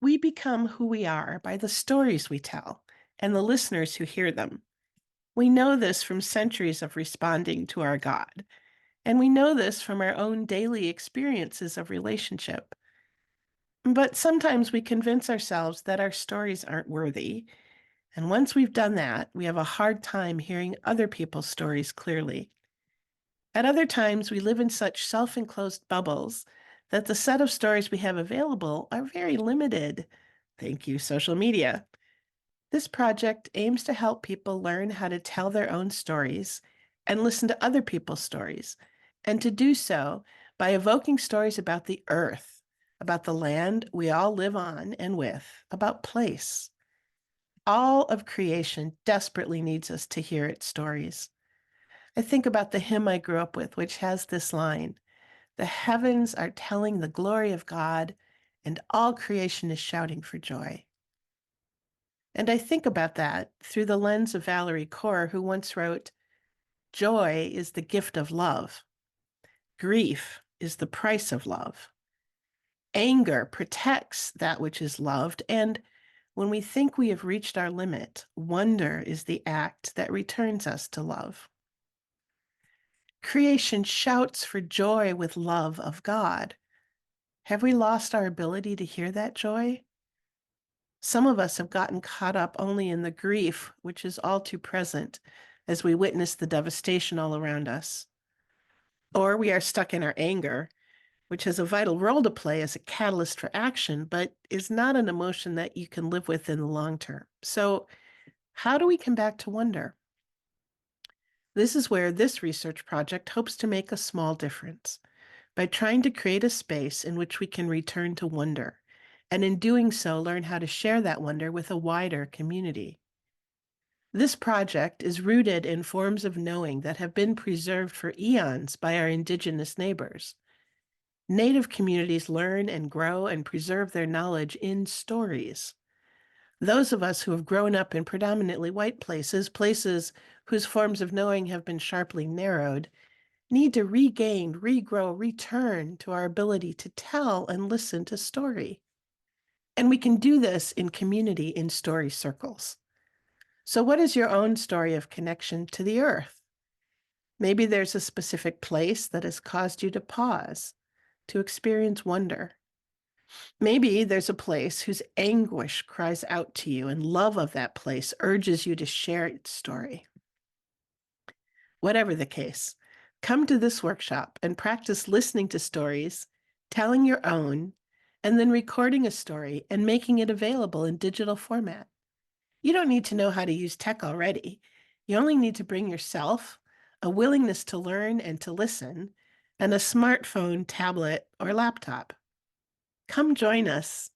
We become who we are by the stories we tell and the listeners who hear them. We know this from centuries of responding to our God, and we know this from our own daily experiences of relationship. But sometimes we convince ourselves that our stories aren't worthy, and once we've done that, we have a hard time hearing other people's stories clearly. At other times, we live in such self enclosed bubbles that the set of stories we have available are very limited. Thank you, social media. This project aims to help people learn how to tell their own stories and listen to other people's stories, and to do so by evoking stories about the earth, about the land we all live on and with, about place. All of creation desperately needs us to hear its stories. I think about the hymn I grew up with, which has this line: "The heavens are telling the glory of God, and all creation is shouting for joy." And I think about that through the lens of Valerie Kaur, who once wrote, "Joy is the gift of love. Grief is the price of love. Anger protects that which is loved. And when we think we have reached our limit, wonder is the act that returns us to love." Creation shouts for joy with love of God. Have we lost our ability to hear that joy? Some of us have gotten caught up only in the grief, which is all too present as we witness the devastation all around us. Or we are stuck in our anger, which has a vital role to play as a catalyst for action, but is not an emotion that you can live with in the long term. So, how do we come back to wonder? This is where this research project hopes to make a small difference by trying to create a space in which we can return to wonder, and in doing so, learn how to share that wonder with a wider community. This project is rooted in forms of knowing that have been preserved for eons by our indigenous neighbors. Native communities learn and grow and preserve their knowledge in stories. Those of us who have grown up in predominantly white places, places whose forms of knowing have been sharply narrowed, need to regain, regrow, return to our ability to tell and listen to story. And we can do this in community in story circles. So, what is your own story of connection to the earth? Maybe there's a specific place that has caused you to pause, to experience wonder. Maybe there's a place whose anguish cries out to you, and love of that place urges you to share its story. Whatever the case, come to this workshop and practice listening to stories, telling your own, and then recording a story and making it available in digital format. You don't need to know how to use tech already. You only need to bring yourself, a willingness to learn and to listen, and a smartphone, tablet, or laptop. Come join us